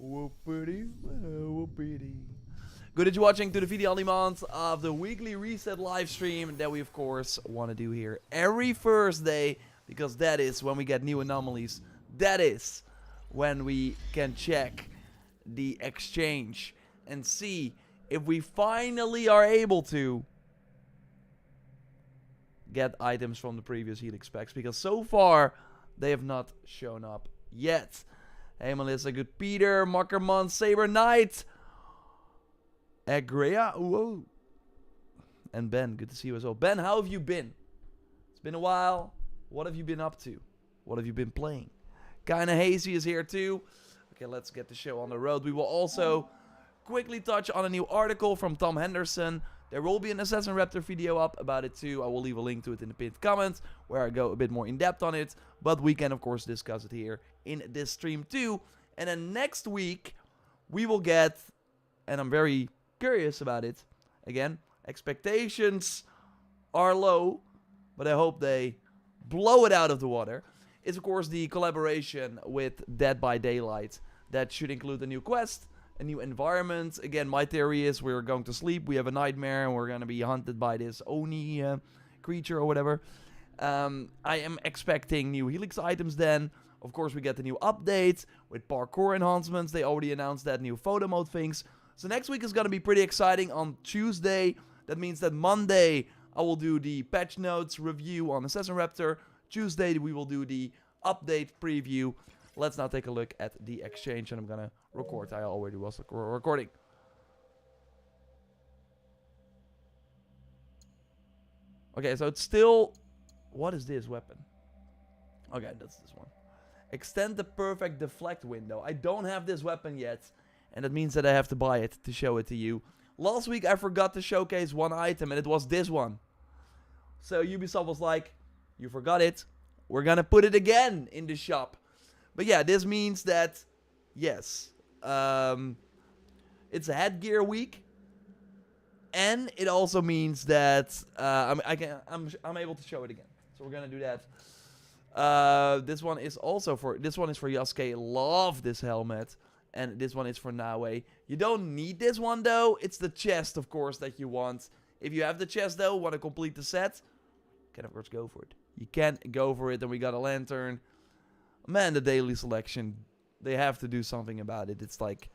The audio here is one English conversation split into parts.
Whoopity, whoopity. Good that you're watching to the video on demand of the weekly reset live stream that we of course want to do here every Thursday, because that is when we get new anomalies. That is when we can check the exchange and see if we finally are able to get items from the previous Helix packs, because so far they have not shown up yet. Hey Melissa, good Peter, Muckerman, Saber Knight, Agrea, whoa, and Ben, good to see you as well. Ben, how have you been? It's been a while. What have you been up to? What have you been playing? Kinda Hazy is here too. Okay, let's get the show on the road. We will also quickly touch on a new article from Tom Henderson. There will be an Assassin Raptor video up about it too. I will leave a link to it in the pinned comments where I go a bit more in depth on it. But we can of course discuss it here in this stream too. And then next week we will get, and I'm very curious about it, again, expectations are low, but I hope they blow it out of the water. It's of course the collaboration with Dead by Daylight that should include a new quest, a new environment. Again, my theory is we're going to sleep, we have a nightmare, and we're going to be hunted by this Oni creature or whatever. I am expecting new Helix items then. Of course, we get the new update with parkour enhancements. They already announced that new photo mode things. So next week is going to be pretty exciting on Tuesday. That means that Monday I will do the patch notes review on Assassin Raptor. Tuesday we will do the update preview. Let's now take a look at the exchange, and I'm going to record. I already was recording. Okay, so it's still... What is this weapon? Okay, that's this one. Extend the perfect deflect window. I don't have this weapon yet, and that means that I have to buy it to show it to you. Last week I forgot to showcase one item, and it was this one. So Ubisoft was like, you forgot it. We're gonna put it again in the shop. But yeah, this means that, yes, it's a headgear week, and it also means that I'm able to show it again. So we're gonna do that. This one is for Yasuke. Love this helmet, and this one is for Naue. You don't need this one though. It's the chest, of course, that you want. If you have the chest though, want to complete the set, you can of course go for it. You can go for it. Then we got a lantern. Man, the daily selection, they have to do something about it. It's like,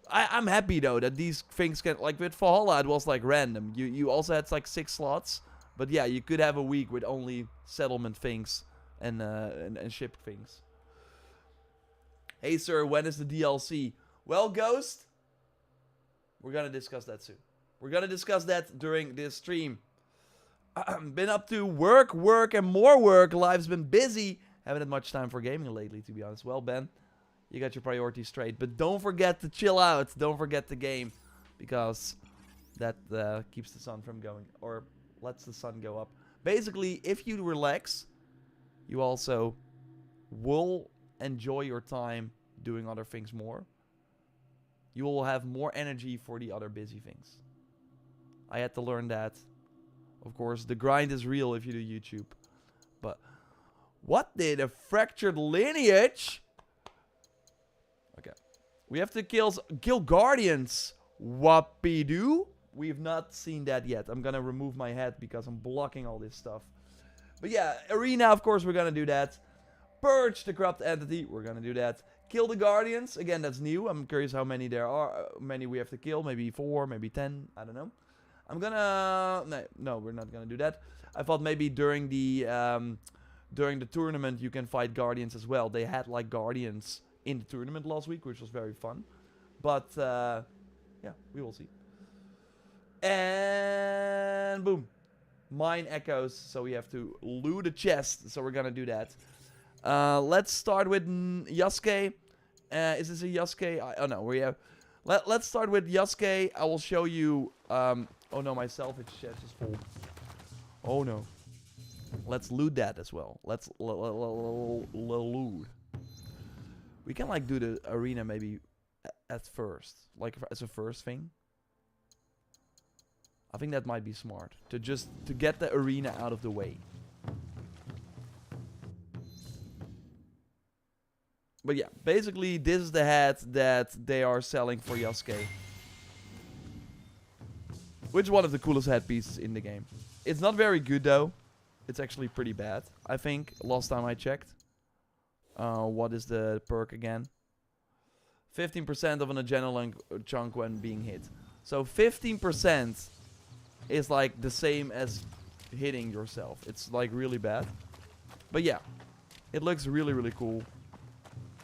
I'm happy though that these things can, like with Valhalla, it was like random. You also had like 6 slots, but yeah, you could have a week with only settlement things and ship things. Hey sir, when is the DLC? Well, Ghost, we're gonna discuss that soon. We're gonna discuss that during this stream. Been up to work, and more work. Life's been busy. Haven't had much time for gaming lately, to be honest. Well, Ben, you got your priorities straight. But don't forget to chill out. Don't forget to game. Because that keeps the sun from going. Or lets the sun go up. Basically, if you relax, you also will enjoy your time doing other things more. You will have more energy for the other busy things. I had to learn that. Of course, the grind is real if you do YouTube. But what did a fractured lineage? Okay. We have to kill guardians. Whoopie-doo. We've not seen that yet. I'm gonna remove my head because I'm blocking all this stuff. But yeah, arena, of course, we're gonna do that. Purge the corrupt entity. We're gonna do that. Kill the guardians. Again, that's new. I'm curious how many there are. Many we have to kill. Maybe 4, maybe 10. I don't know. I'm gonna... No, we're not gonna do that. I thought maybe during the tournament you can fight guardians as well. They had like guardians in the tournament last week, which was very fun. But yeah, we will see. And boom, mine echoes. So we have to loot a chest. So we're gonna do that. Let's start with Yasuke. Is this a Yasuke? Oh no, we have. Let's start with Yasuke. I will show you. Oh no, my salvage chest is full. Oh no. Let's loot that as well. Let's loot. We can like do the arena maybe at first, like as a first thing. I think that might be smart to get the arena out of the way. But yeah, basically this is the hat that they are selling for Yasuke. Which is one of the coolest head pieces in the game. It's not very good though. It's actually pretty bad, I think, last time I checked. What is the perk again? 15% of an adrenaline chunk when being hit. So 15% is like the same as hitting yourself. It's like really bad. But yeah, it looks really, really cool.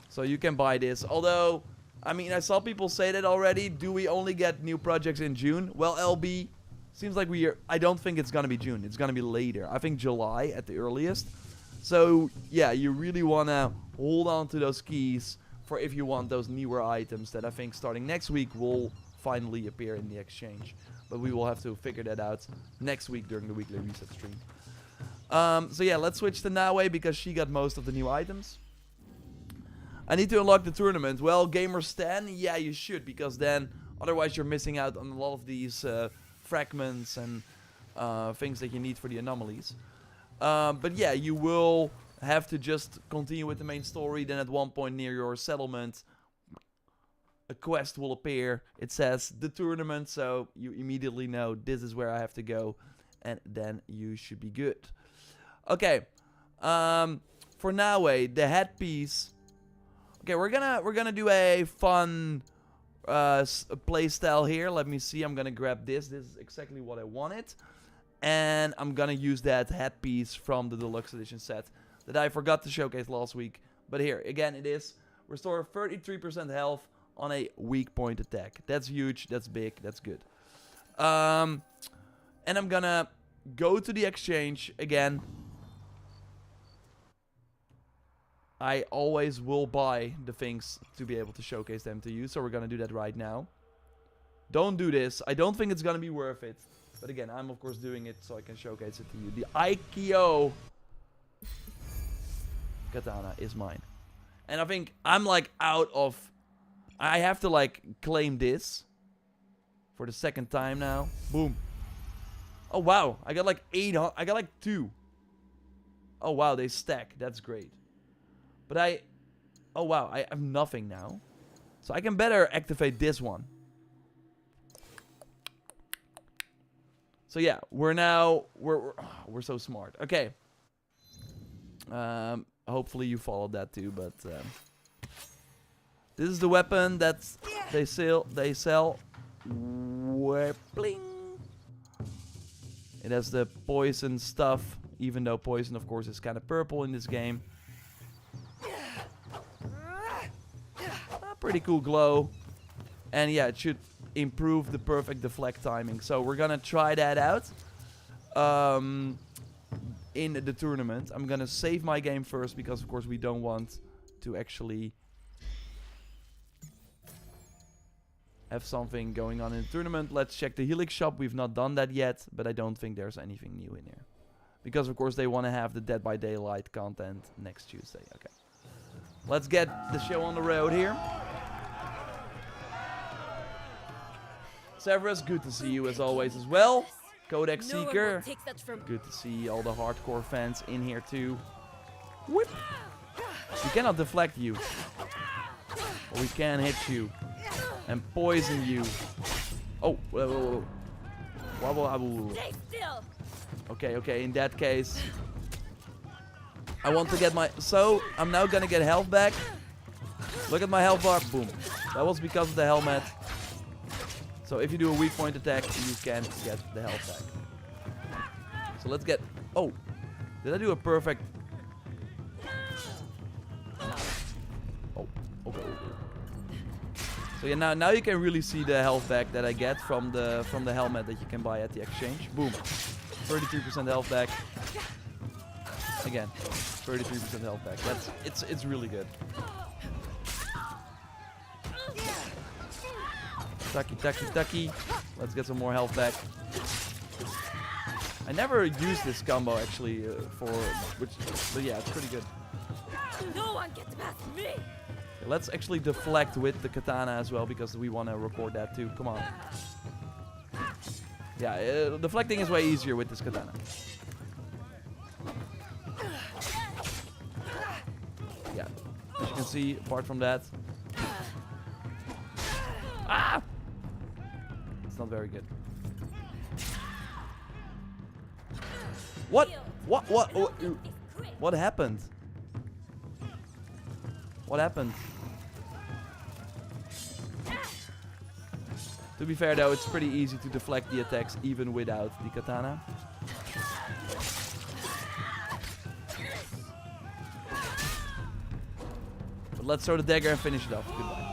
So you can buy this. Although, I mean, I saw people say that already. Do we only get new projects in June? Well, LB, seems like I don't think it's going to be June. It's going to be later. I think July at the earliest. So, yeah, you really want to hold on to those keys for if you want those newer items that I think starting next week will finally appear in the exchange. But we will have to figure that out next week during the weekly reset stream. So yeah, let's switch to Nawe because she got most of the new items. I need to unlock the tournament. Well, Gamer Stan, yeah, you should, because then otherwise you're missing out on a lot of these fragments and things that you need for the anomalies. But yeah, you will have to just continue with the main story. Then at one point near your settlement, a quest will appear. It says the tournament, so you immediately know this is where I have to go, and then you should be good. Okay, for Nawe, the headpiece. Okay, we're gonna do a fun play style here. Let me see. I'm gonna grab this. This is exactly what I wanted, and I'm gonna use that headpiece from the deluxe edition set that I forgot to showcase last week. But here again, it is restore 33% health on a weak point attack. That's huge. That's big. That's good. And I'm gonna go to the exchange again. I always will buy the things to be able to showcase them to you. So we're going to do that right now. Don't do this. I don't think it's going to be worth it. But again, I'm of course doing it so I can showcase it to you. The Aikyo katana is mine. And I think I'm like out of... I have to like claim this for the second time now. Boom. Oh wow. I got like 800. I got like 2. Oh wow, they stack. That's great. But oh wow, I have nothing now. So I can better activate this one. So yeah, we're so smart. Okay. Hopefully you followed that too, but this is the weapon that they sell. Bling. It has the poison stuff, even though poison of course is kind of purple in this game. Pretty cool glow. And yeah, it should improve the perfect deflect timing. So we're gonna try that out in the tournament. I'm gonna save my game first because of course we don't want to actually have something going on in the tournament. Let's check the Helix shop. We've not done that yet, but I don't think there's anything new in here. Because of course they want to have the Dead by Daylight content next Tuesday. Okay. Let's get the show on the road here. Severus, good to see you as always as well. Codex Seeker. Good to see all the hardcore fans in here too. Whip. We cannot deflect you. Or we can hit you. And poison you. Oh, whoa, whoa, whoa. Wobble, wobble. Stay still. Okay, in that case. I want to get my... So, I'm now gonna get health back. Look at my health bar. Boom. That was because of the helmet. So, if you do a weak point attack, you can get the health back. So, let's get... Oh. Did I do a perfect... Oh. Okay. So, yeah, now you can really see the health back that I get from the helmet that you can buy at the exchange. Boom. 33% health back. Again, 33% health back. It's really good. Tucky. Let's get some more health back. I never used this combo actually but yeah, it's pretty good. No one gets past me. Okay, let's actually deflect with the katana as well because we want to record that too. Come on. Yeah, deflecting is way easier with this katana. Yeah, as you can see apart from that. Ah! It's not very good. What? What happened? What happened? To be fair though, it's pretty easy to deflect the attacks even without the katana. But let's throw the dagger and finish it off. Goodbye.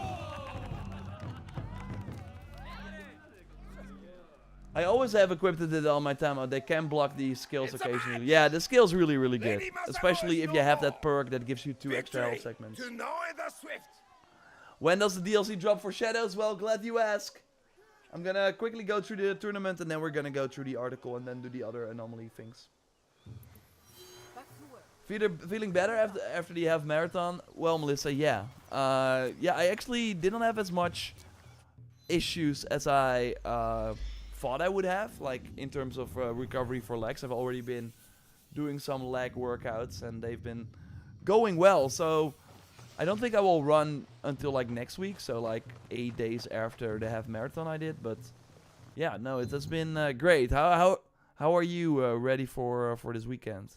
I always have equipped it on my timeout. They can block the skills occasionally. Yeah, the skill's really, really good. Especially if you have that perk that gives you 2 extra health segments. When does the DLC drop for Shadows? Well, glad you ask. I'm gonna quickly go through the tournament and then we're gonna go through the article and then do the other anomaly things. Feeling better after the half marathon? Well, Melissa, yeah. Yeah, I actually didn't have as much issues as I thought I would have, like in terms of recovery for legs. I've already been doing some leg workouts and they've been going well, so I don't think I will run until like next week, so like 8 days after the half marathon I did. But yeah, no, it has been great. How are you ready for this weekend?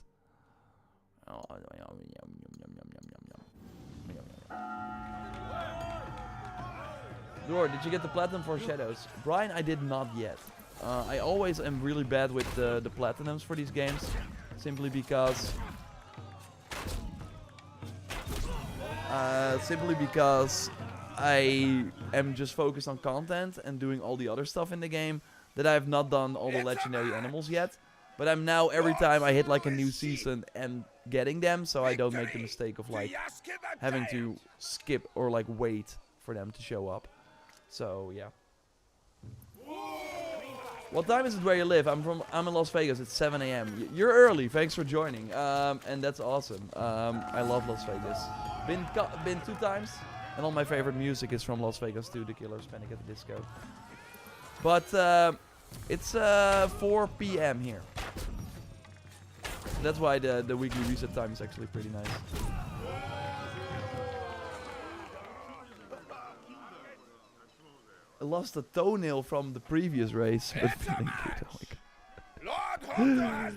Dor, did you get the platinum for Shadows? Brian, I did not yet. I always am really bad with the platinums for these games, simply because I am just focused on content and doing all the other stuff in the game, that I have not done all the legendary animals yet. But I'm now, every time I hit like a new season and getting them, so I don't make the mistake of like having to skip or like wait for them to show up. So yeah. What time is it where you live? I'm in Las Vegas. It's 7 a.m. You're early. Thanks for joining. And that's awesome. I love Las Vegas. Been 2 times, and all my favorite music is from Las Vegas too. The Killers, Panic at the Disco. But it's 4 p.m. here. So that's why the weekly reset time is actually pretty nice. I lost a toenail from the previous race, but feeling good. Oh my God.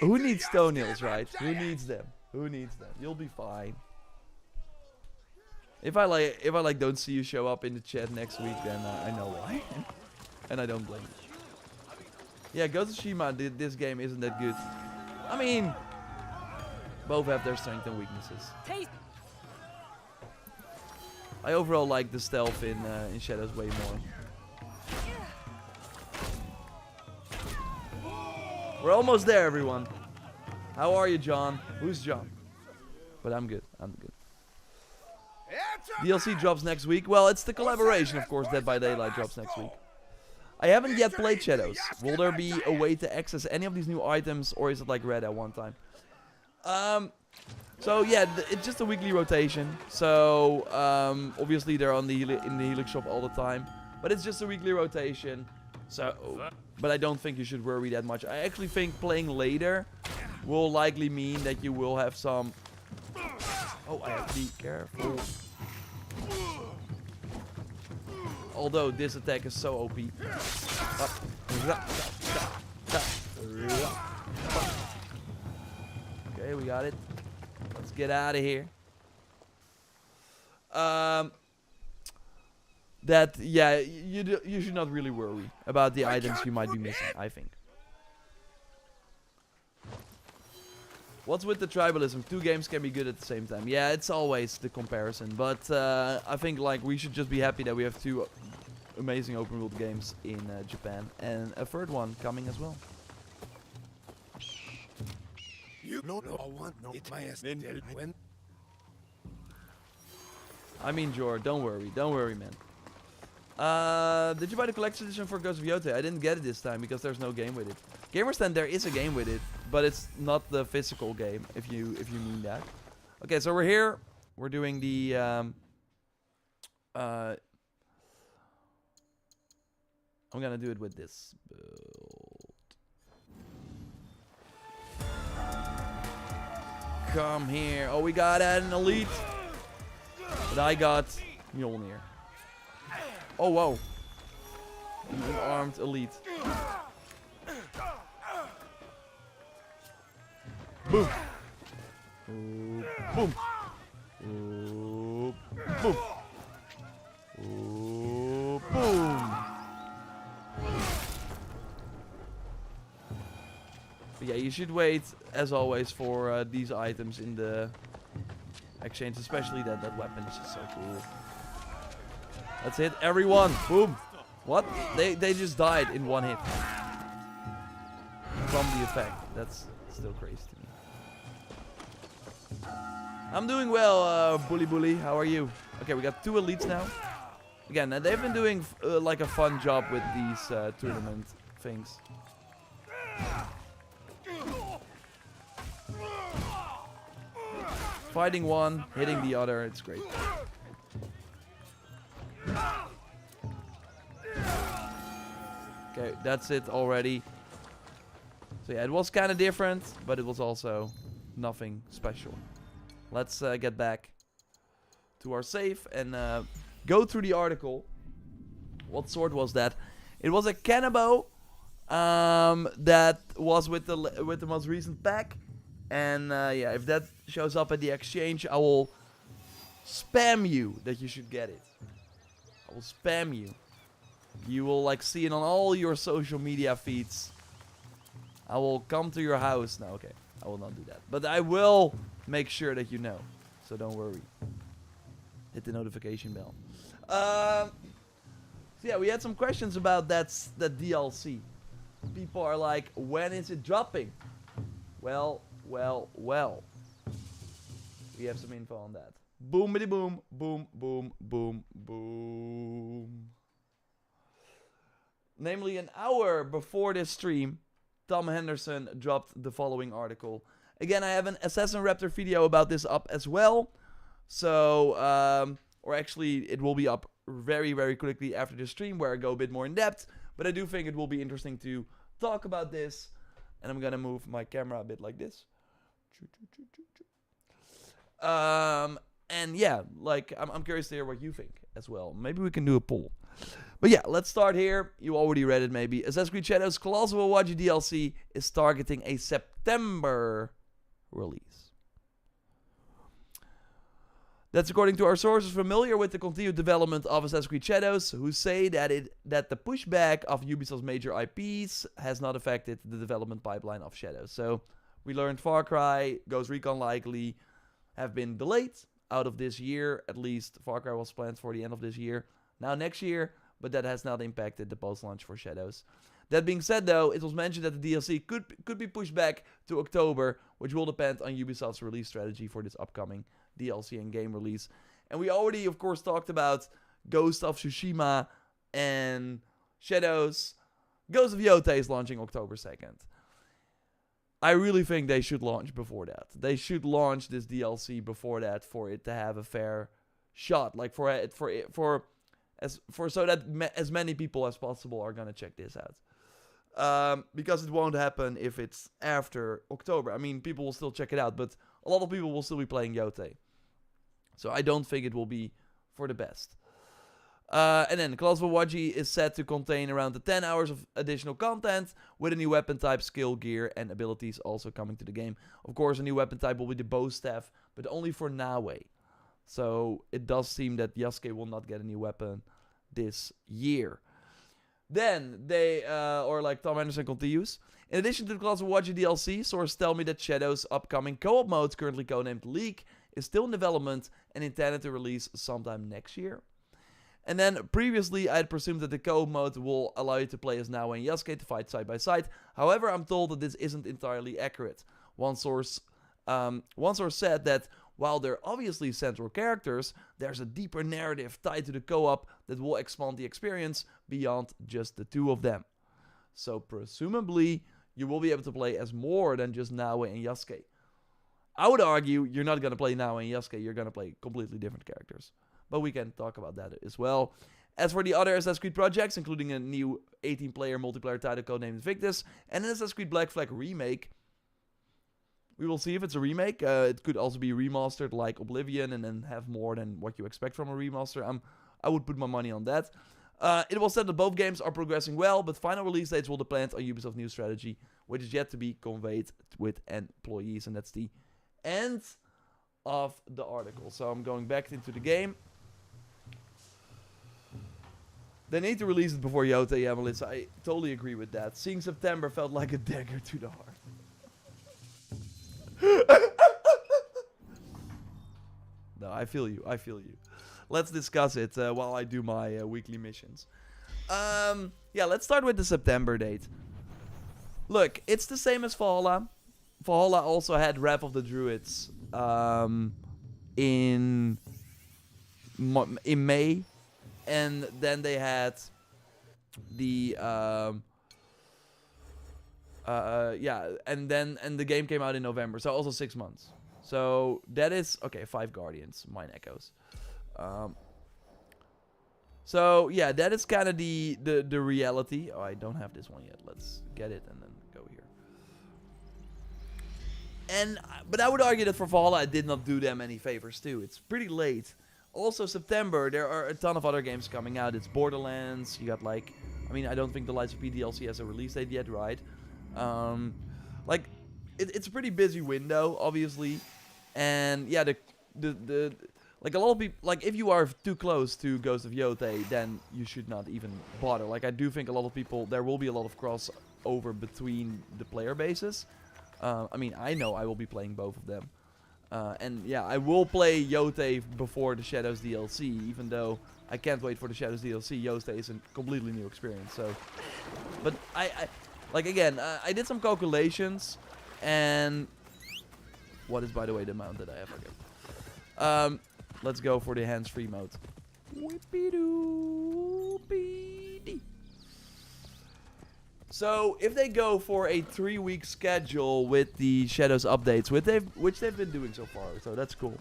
Who needs toenails, right? Who needs them? Who needs them? You'll be fine. If I like don't see you show up in the chat next week, then I know why, and I don't blame you. Yeah, Ghost of Tsushima, this game isn't that good. I mean, both have their strengths and weaknesses. I overall like the stealth in Shadows way more. We're almost there, everyone. How are you, John? Who's John? But I'm good. I'm good. DLC drops next week. Well, it's the collaboration, of course. Dead by Daylight drops next week. I haven't yet played Shadows. Will there be a way to access any of these new items, or is it like red at one time? So yeah, it's just a weekly rotation. So obviously they're in the Helix shop all the time, but it's just a weekly rotation. So, but I don't think you should worry that much. I actually think playing later will likely mean that you will have some. Oh, I have to be careful. Although this attack is so OP. Okay, we got it. Let's get out of here. That, yeah, you should not really worry about the items you might be missing, I think. What's with the tribalism? 2 games can be good at the same time. Yeah, it's always the comparison. But I think like we should just be happy that we have 2 amazing open world games in Japan. And a 3rd one coming as well. I mean, Jor, don't worry, man. Did you buy the collector's edition for Ghost of Yotei? I didn't get it this time because there's no game with it. Gamerstand, there is a game with it, but it's not the physical game, if you mean that. Okay, so we're here. We're doing the I'm gonna do it with this build. Come here. Oh, we got an elite. But I got Mjolnir. Oh, whoa. An armed elite. Boom. Ooh, boom. Ooh, boom. Ooh, boom. But yeah, you should wait, as always, for these items in the exchange, especially that weapon is just so cool. Let's hit everyone. Boom. What? They just died in one hit. From the effect. That's still crazy to me. I'm doing well, Bully. How are you? Okay, we got 2 elites now. Again, they've been doing like a fun job with these tournament things. Fighting one, hitting the other, it's great. Okay, that's it already. So yeah, it was kind of different, but it was also nothing special. Let's get back to our save and go through the article. What sword was that? It was a Cannabo that was with the most recent pack. And yeah, if that shows up at the exchange, I will spam you that you should get it. I will spam you. You will like see it on all your social media feeds. I will come to your house. No, okay. I will not do that. But I will make sure that you know. So don't worry. Hit the notification bell. So yeah, we had some questions about that DLC. People are like, when is it dropping? Well. We have some info on that. Boomity boom, boom, boom, boom, boom. Namely, an hour before this stream, Tom Henderson dropped the following article. Again, I have an Assassin Raptor video about this up as well. So, or actually, it will be up very, very quickly after the stream where I go a bit more in depth. But I do think it will be interesting to talk about this. And I'm gonna move my camera a bit like this. And yeah, like, I'm curious to hear what you think as well. Maybe we can do a poll. But yeah, let's start here. You already read it maybe. Assassin's Creed Shadows Colossal Waji DLC is targeting a September release. That's according to our sources familiar with the continued development of Assassin's Creed Shadows, who say that the pushback of Ubisoft's major IPs has not affected the development pipeline of Shadows. So we learned Far Cry, Ghost Recon likely have been delayed out of this year. At least Far Cry was planned for the end of this year. Now next year, but that has not impacted the post-launch for Shadows. That being said though, it was mentioned that the DLC could be pushed back to October, which will depend on Ubisoft's release strategy for this upcoming DLC and game release. And we already, of course, talked about Ghost of Tsushima and Shadows. Ghost of Yotei is launching October 2nd. I really think they should launch before that. They should launch this DLC before that for it to have a fair shot. Like so that as many people as possible are gonna check this out. Because it won't happen if it's after October. I mean, people will still check it out, but a lot of people will still be playing Yotei. So I don't think it will be for the best. And then Colossal Waji is set to contain around 10 hours of additional content, with a new weapon type, skill, gear, and abilities also coming to the game. Of course, a new weapon type will be the bow staff, but only for Nawe. So it does seem that Yasuke will not get a new weapon this year. Then they, or like Tom Henderson continues, in addition to the Colossal Waji DLC, sources tell me that Shadow's upcoming co-op mode, currently codenamed Leak, is still in development and intended to release sometime next year. And then previously I had presumed that the co-op mode will allow you to play as Nawe and Yasuke to fight side by side. However, I'm told that this isn't entirely accurate. One source said that while they're obviously central characters, there's a deeper narrative tied to the co-op that will expand the experience beyond just the two of them. So presumably, you will be able to play as more than just Nawe and Yasuke. I would argue you're not going to play Nawe and Yasuke, you're going to play completely different characters. But we can talk about that as well. As for the other Assassin's Creed projects, including a new 18-player multiplayer title codenamed Invictus, and an Assassin's Creed Black Flag remake, We will see if it's a remake. It could also be remastered like Oblivion and then have more than what you expect from a remaster. I would put my money on that. It was said that both games are progressing well, but final release dates will depend on Ubisoft's new strategy, which is yet to be conveyed with employees. And that's the end of the article. So I'm going back into the game. They need to release it before Yota. Yeah, Melissa, I totally agree with that. Seeing September felt like a dagger to the heart. No, I feel you. I feel you. Let's discuss it while I do my weekly missions. Yeah, let's start with the September date. Look, it's the same as Valhalla. Valhalla also had Wrath of the Druids in May. And then they had the and the game came out in November, so also 6 months. So that is okay. 5 Guardians, Mine Echoes. So yeah, that is kind of the reality. Oh, I don't have this one yet. Let's get it and then go here. But I would argue that for Valhalla, I did not do them any favors too. It's pretty late. Also, September, there are a ton of other games coming out. It's Borderlands. You got like, I mean, I don't think the Lights of P DLC has a release date yet, right? Like, it's a pretty busy window, obviously. And yeah, like a lot of people, like if you are too close to Ghost of Yotei, then you should not even bother. Like I do think a lot of people, there will be a lot of crossover between the player bases. I mean, I know I will be playing both of them. And yeah, I will play Yotei before the Shadows DLC, even though I can't wait for the Shadows DLC. Yotei is a completely new experience, so. But I like again, I did some calculations, and what is, by the way, the amount that I have? Okay. Let's go for the hands-free mode. Whippy-doo-pee-dee. So, if they go for a 3-week schedule with the Shadows updates, which they've been doing so far, so that's cool.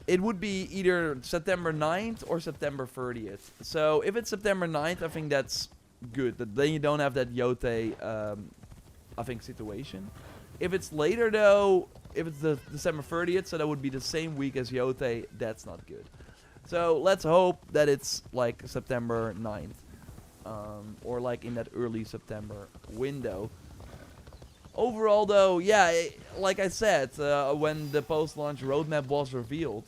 It would be either September 9th or September 30th. So, if it's September 9th, I think that's good. Then you don't have that Yotei, I think, situation. If it's later, though, if it's the December 30th, so that would be the same week as Yotei, that's not good. So, let's hope that it's, like, September 9th. Or like in that early September window. Overall though, yeah, like I said, when the post-launch roadmap was revealed,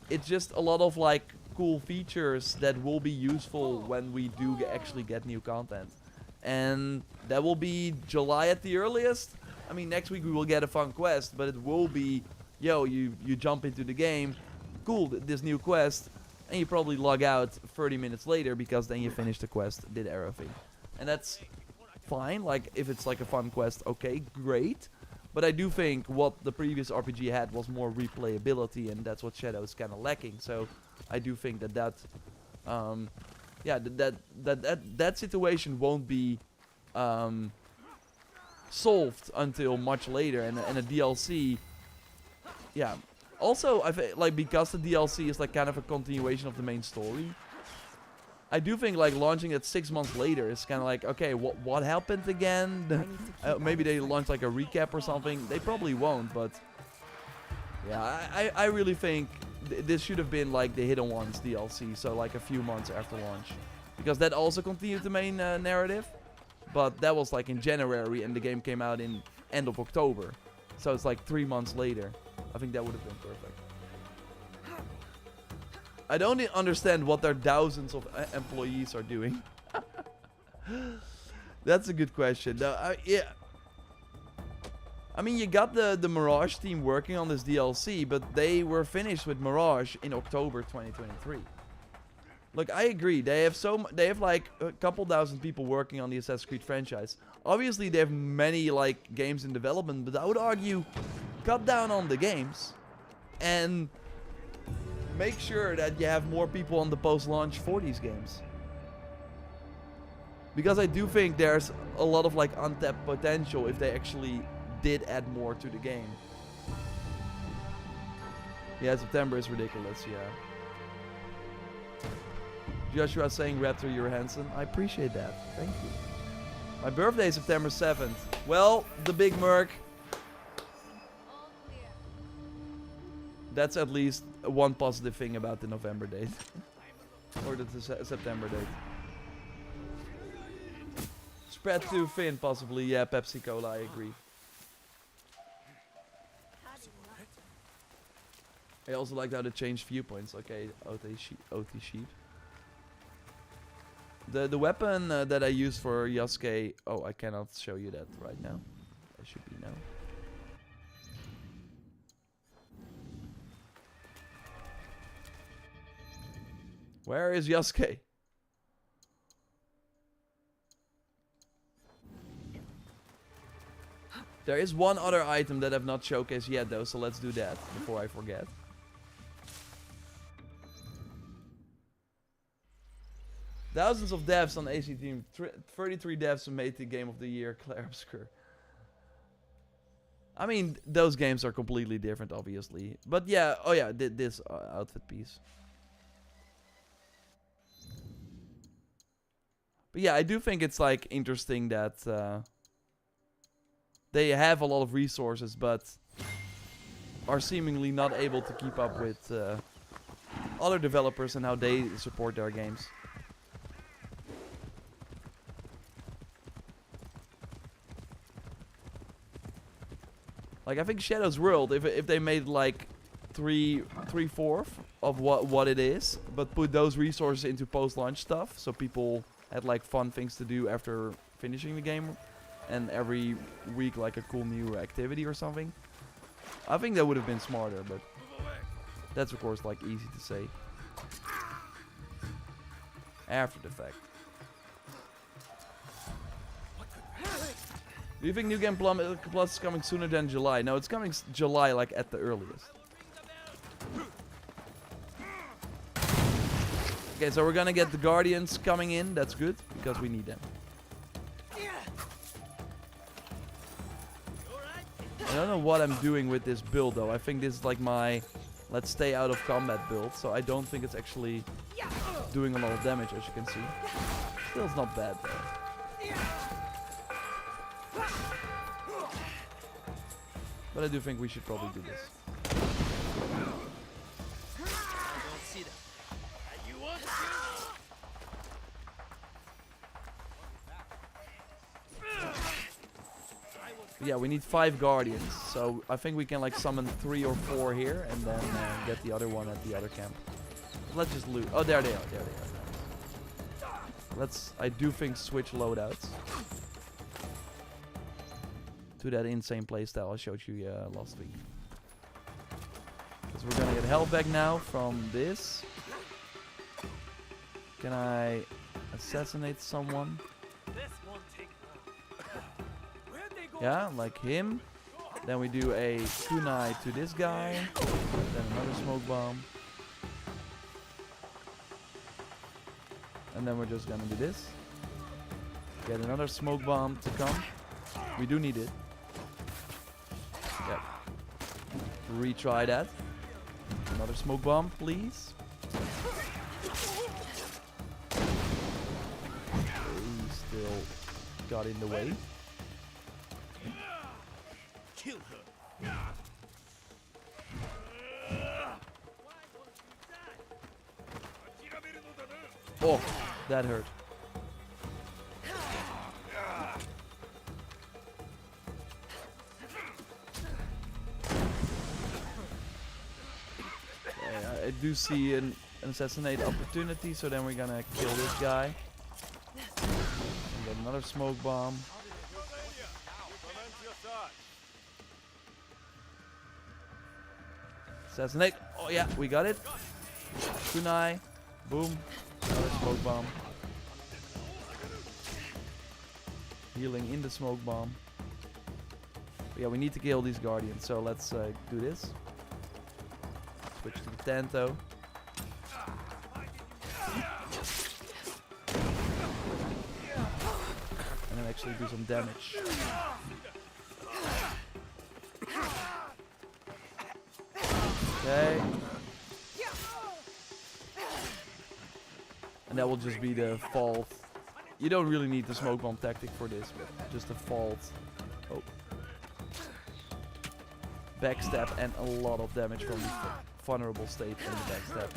it's just a lot of like cool features that will be useful when we do actually get new content. And that will be July at the earliest. I mean, next week we will get a fun quest, but it will be, yo, you jump into the game, cool, this new quest, and you probably log out 30 minutes later because then you finish the quest, did everything. And that's fine, like if it's like a fun quest, okay, great. But I do think what the previous RPG had was more replayability, and that's what Shadow is kind of lacking. So I do think that situation won't be solved until much later, and a DLC, yeah. Also, I feel like because the DLC is like kind of a continuation of the main story, I do think like launching it 6 months later is kind of like, okay, what happened again? Maybe they launch like a recap or something. They probably won't, but yeah, I really think this should have been like the Hidden Ones DLC, so like a few months after launch, because that also continued the main narrative, but that was like in January and the game came out in end of October, so it's like 3 months later. I think that would have been perfect. I don't understand what their thousands of employees are doing. That's a good question. Yeah. I mean, you got the Mirage team working on this DLC, but they were finished with Mirage in October 2023. Look, I agree. They have like a couple thousand people working on the Assassin's Creed franchise. Obviously, they have many like games in development, but I would argue cut down on the games and make sure that you have more people on the post-launch for these games. Because I do think there's a lot of like untapped potential if they actually did add more to the game. Yeah, September is ridiculous, yeah. Joshua saying, Raptor, you're handsome. I appreciate that. Thank you. My birthday is September 7th. Well, the Big Merc, That's at least one positive thing about the November date. Or the September date. Spread too thin, possibly. Yeah, Pepsi Cola, I agree. I also like how they changed viewpoints. Okay, OT sheep. The weapon that I use for Yasuke... Oh, I cannot show you that right now. I should be now. Where is Yasuke? There is one other item that I've not showcased yet though, so let's do that before I forget. Thousands of devs on AC Team. 33 devs made the Game of the Year, Claire Obscure. I mean, those games are completely different, obviously. But yeah, oh yeah, this outfit piece. But yeah, I do think it's like interesting that they have a lot of resources, but are seemingly not able to keep up with other developers and how they support their games. Like, I think Shadow's World, if they made like 3/4 of what it is, but put those resources into post-launch stuff, so people had like fun things to do after finishing the game, and every week like a cool new activity or something. I think that would have been smarter, but that's of course like easy to say after the fact. Do you think New Game Plus is coming sooner than July? No, it's coming July, like at the earliest. Okay, so we're gonna get the Guardians coming in. That's good, because we need them. I don't know what I'm doing with this build, though. I think this is like my let's stay out of combat build, so I don't think it's actually doing a lot of damage, as you can see. Still, it's not bad, though. But I do think we should probably do this. Yeah, we need 5 Guardians, so I think we can like summon 3 or 4 here, and then get the other one at the other camp. Let's just loot. Oh, there they are. There they are. Let's, I do think, switch loadouts to that insane playstyle I showed you last week. Because we're gonna get health back now from this. Can I assassinate someone? Yeah, like him. Then we do a kunai to this guy. Then another smoke bomb. And then we're just gonna do this. Get another smoke bomb to come. We do need it. Yep. Retry that. Another smoke bomb, please. He still got in the way. Kill her. Oh, that hurt. I do see an assassinate opportunity, so then we're gonna kill this guy. And get another smoke bomb. Assassinate. Oh yeah, we got it. Kunai. Boom. Another smoke bomb. Healing in the smoke bomb. But yeah, we need to kill these Guardians, so let's do this. Switch to the Tanto. And then actually do some damage. Okay. And that will just be the fault. You don't really need the smoke bomb tactic for this, but just the fault. Oh. backstab and a lot of damage from the vulnerable state in the backstab.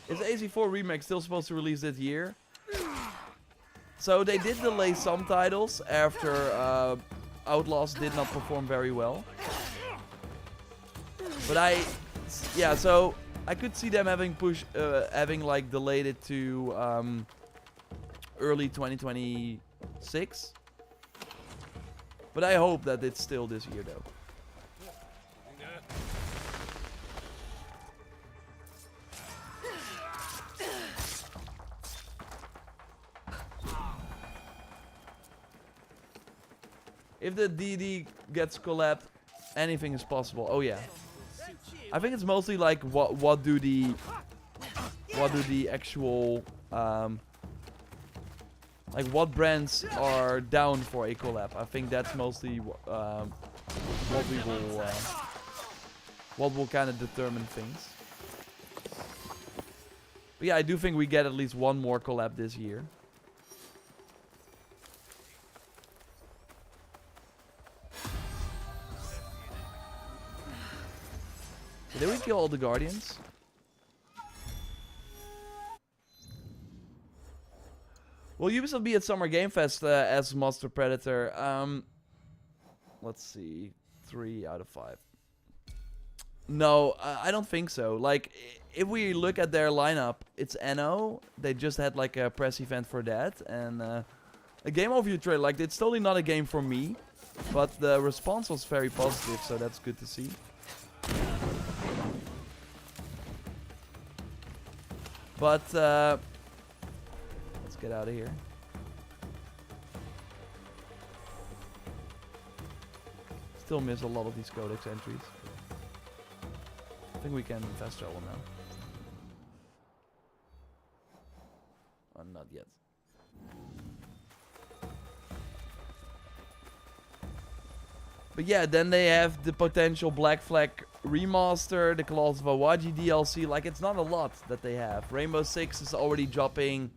Is AC4 Remake still supposed to release this year? So they did delay some titles after Outlaws did not perform very well. But yeah, so I could see them having like delayed it to early 2026. But I hope that it's still this year though. If the DD gets collabed, anything is possible. Oh yeah. I think it's mostly like what do the actual like what brands are down for a collab. I think that's mostly what will kind of determine things. But yeah, I do think we get at least one more collab this year. Did we kill all the Guardians? Will Ubisoft be at Summer Game Fest as Monster Predator? Let's see. 3 out of 5. No, I don't think so. Like, if we look at their lineup, it's NO. They just had like a press event for that. And a game overview trailer. Like, it's totally not a game for me. But the response was very positive, so that's good to see. But, let's get out of here. Still miss a lot of these codex entries. I think we can fast travel now. Oh, not yet. But yeah, then they have the potential Black Flag remaster, the Claws of Awaji DLC. Like, it's not a lot that they have. Rainbow Six is already dropping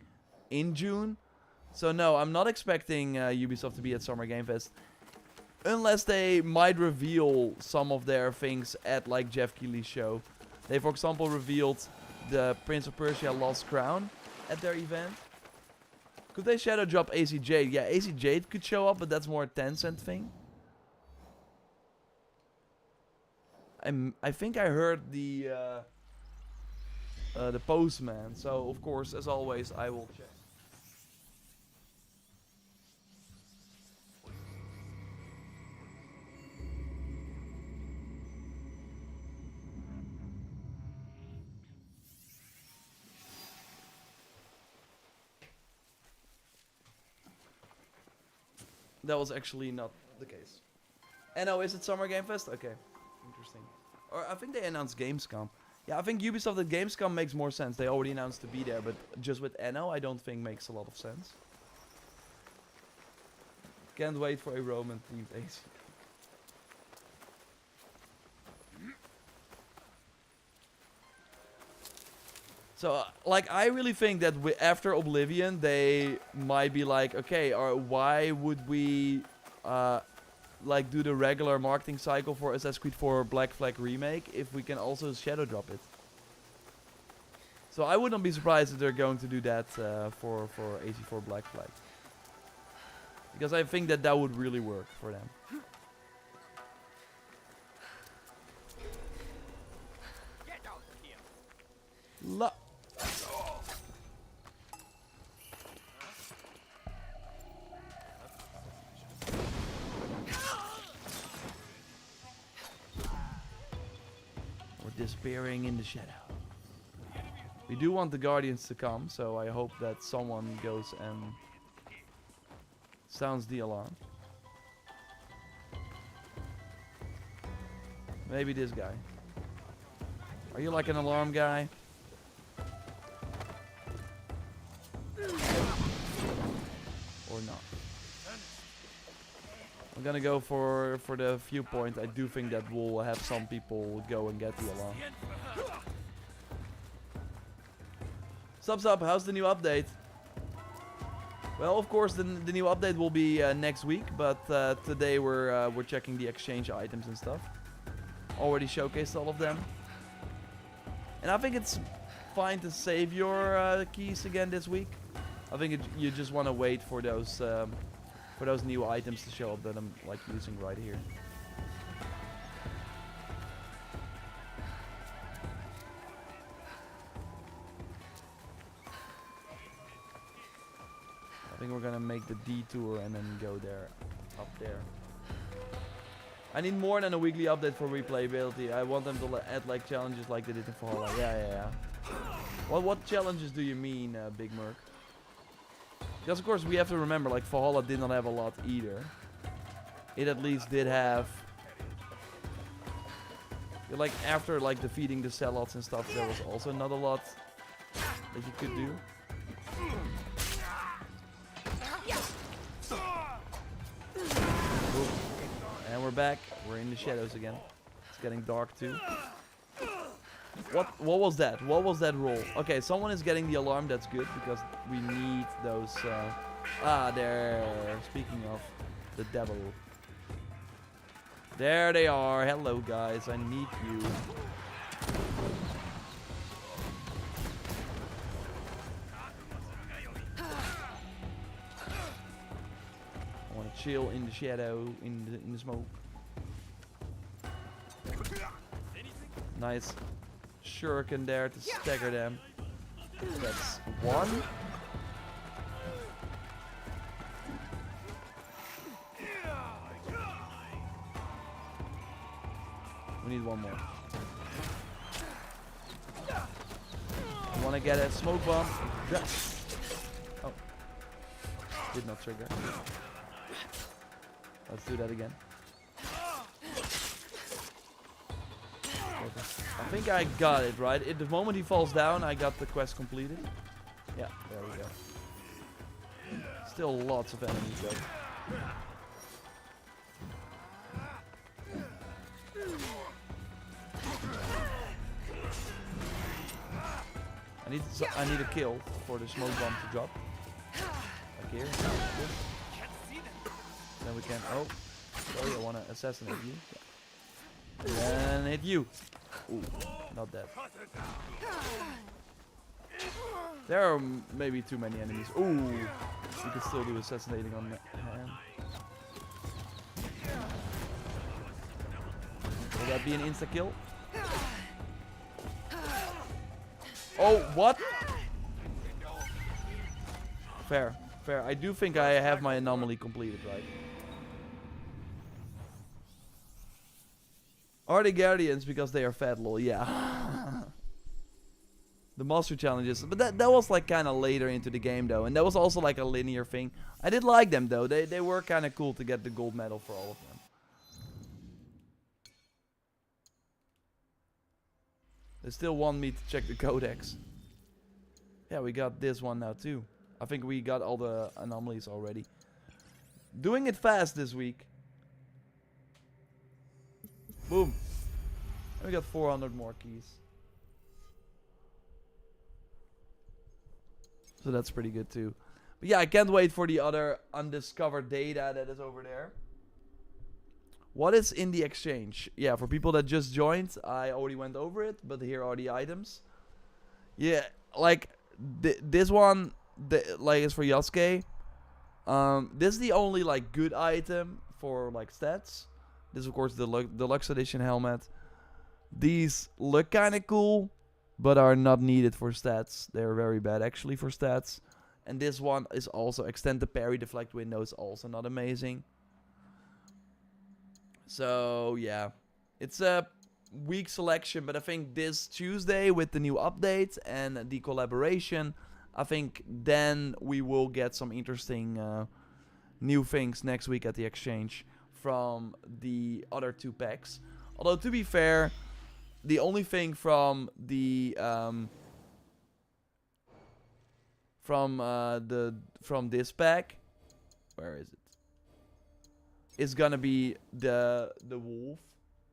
in June. So no, I'm not expecting Ubisoft to be at Summer Game Fest. Unless they might reveal some of their things at like Jeff Keighley's show. They, for example, revealed the Prince of Persia Lost Crown at their event. Could they shadow drop AC Jade? Yeah, AC Jade could show up, but that's more a Tencent thing. I think I heard the postman, so of course, as always, I will check. That was actually not the case. And oh, is it Summer Game Fest? Okay. Interesting. Or I think they announced Gamescom. Yeah, I think Ubisoft at Gamescom makes more sense. They already announced to be there, but just with NO, I don't think makes a lot of sense. Can't wait for a Roman themed AC. So, like, I really think that after Oblivion, they might be like, okay, or why would we like do the regular marketing cycle for Assassin's Creed 4 Black Flag Remake if we can also shadow drop it? So I wouldn't be surprised if they're going to do that for AC4 Black Flag. Because I think that that would really work for them. Disappearing in the shadow. We do want the Guardians to come, so I hope that someone goes and sounds the alarm. Maybe this guy. Are you like an alarm guy? Or not? I'm gonna go for the viewpoint. I do think that we'll have some people go and get the alarm. Subs up, how's the new update? Well, of course, the new update will be next week, but today we're checking the exchange items and stuff. Already showcased all of them. And I think it's fine to save your keys again this week. I think you just want to wait for those new items to show up that I'm like using right here. I think we're gonna make the detour and then go there, up there. I need more than a weekly update for replayability. I want them to add like challenges like they did in Valhalla. Yeah. What challenges do you mean, Big Merc? Because of course we have to remember, like Valhalla did not have a lot either. It at least did have, like after like defeating the Zealots and stuff, there was also not a lot that you could do. And we're back. We're in the shadows again. It's getting dark too. What was that? What was that roll? Okay, someone is getting the alarm. That's good because we need those. There. Speaking of the devil, there they are. Hello, guys. I need you. I want to chill in the shadow, in the smoke. Nice shuriken there to stagger them. That's one. We need one more. I want to get a smoke bomb. Oh. Did not trigger. Let's do that again. I think I got it, right? At the moment he falls down, I got the quest completed. Yeah, there we go. Still lots of enemies though. I need a kill for the smoke bomb to drop. Like here. Then we can. Oh, sorry, I want to assassinate you. Yeah. And hit you. Ooh, not that. There are maybe too many enemies. Ooh, we can still do assassinating on the hand. Will that be an insta kill? Oh, what? Fair, fair. I do think I have my anomaly completed, right? Are they guardians because they are fat, lol? Yeah. The monster challenges, but that was like kind of later into the game though, and that was also like a linear thing. I did like them though. They were kind of cool to get the gold medal for all of them. They still want me to check the codex. Yeah, we got this one now too. I think we got all the anomalies already. Doing it fast this week. Boom. And we got 400 more keys. So that's pretty good too. But yeah, I can't wait for the other undiscovered data that is over there. What is in the exchange? Yeah, for people that just joined, I already went over it, but here are the items. Yeah, like this one, like is for Yasuke. This is the only like good item for like stats. This is of course the deluxe edition helmet. These look kind of cool, but are not needed for stats. They're very bad actually for stats. And this one is also extend the parry deflect window is also not amazing. So yeah, it's a weak selection, but I think this Tuesday with the new update and the collaboration, I think then we will get some interesting new things next week at the exchange from the other two packs. Although to be fair, the only thing from the from this pack, where is it? Is gonna be the wolf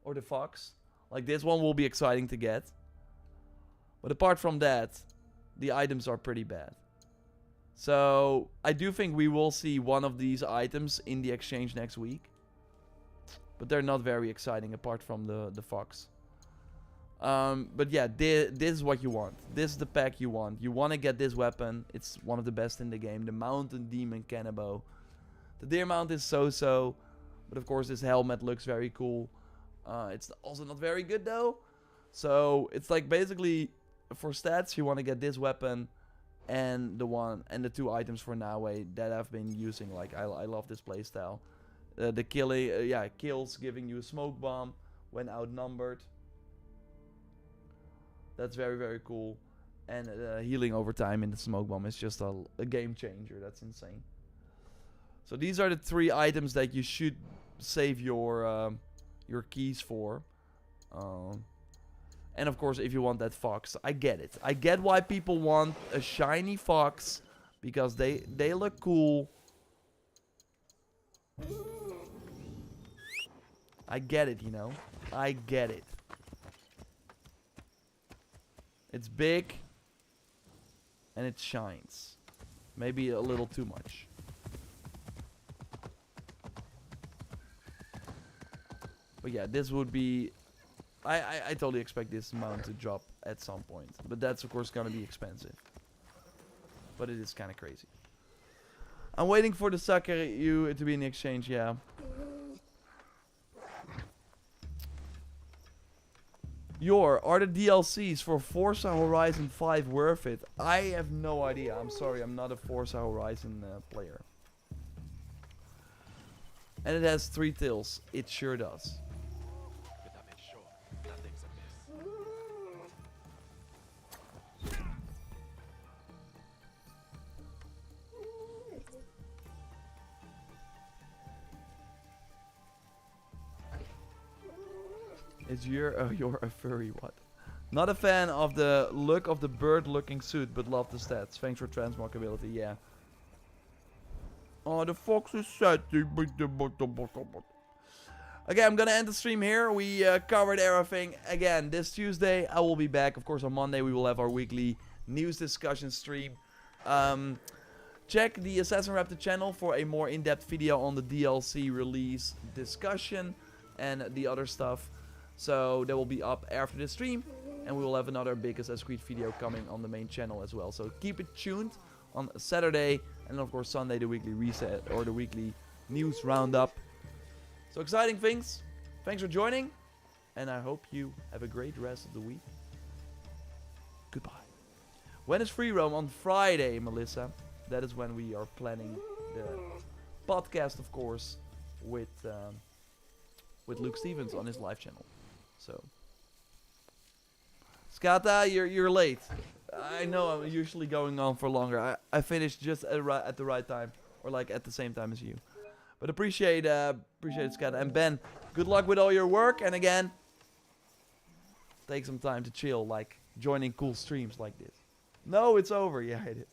or the fox. Like this one will be exciting to get. But apart from that, the items are pretty bad. So I do think we will see one of these items in the exchange next week. But they're not very exciting apart from the fox. But yeah, this is what you want. This is the pack you want. You want to get this weapon. It's one of the best in the game. The Mountain Demon Cannibal. The deer mount is so-so. But of course this helmet looks very cool. It's also not very good though. So it's like basically for stats you want to get this weapon and the two items for Nawe that I've been using. Like I love this playstyle. The kills giving you a smoke bomb when outnumbered. That's very, very cool. And healing over time in the smoke bomb is just a game changer. That's insane. So these are the 3 items that you should save your keys for. And of course, if you want that fox, I get it. I get why people want a shiny fox because they look cool. I get it, you know. I get it. It's big and it shines. Maybe a little too much. But yeah, this would be... I totally expect this mount to drop at some point. But that's of course gonna be expensive. But it is kind of crazy. I'm waiting for the sucker you to be in the exchange, yeah. Are the DLCs for Forza Horizon 5 worth it? I have no idea. I'm sorry, I'm not a Forza Horizon player. And it has 3 tails. It sure does. You're a furry, what? Not a fan of the look of the bird-looking suit, but love the stats. Thanks for transmogability, yeah. Oh, the fox is sad. Okay, I'm gonna end the stream here. We covered everything. Again, this Tuesday, I will be back. Of course, on Monday, we will have our weekly news discussion stream. Check the Assassin Raptor channel for a more in-depth video on the DLC release discussion and the other stuff. So that will be up after the stream, and we will have another big Assassin's Creed video coming on the main channel as well. So keep it tuned on Saturday, and of course Sunday the weekly reset or the weekly news roundup. So exciting things. Thanks for joining, and I hope you have a great rest of the week. Goodbye. When is free roam? On Friday, Melissa. That is when we are planning the podcast, of course, with Luke Stevens on his live channel. So, Skata, you're late. I know I'm usually going on for longer. I finished just at the right time, or like at the same time as you. But appreciate it, Skata. And Ben, good luck with all your work. And again, take some time to chill, like joining cool streams like this. No, it's over. Yeah, it is.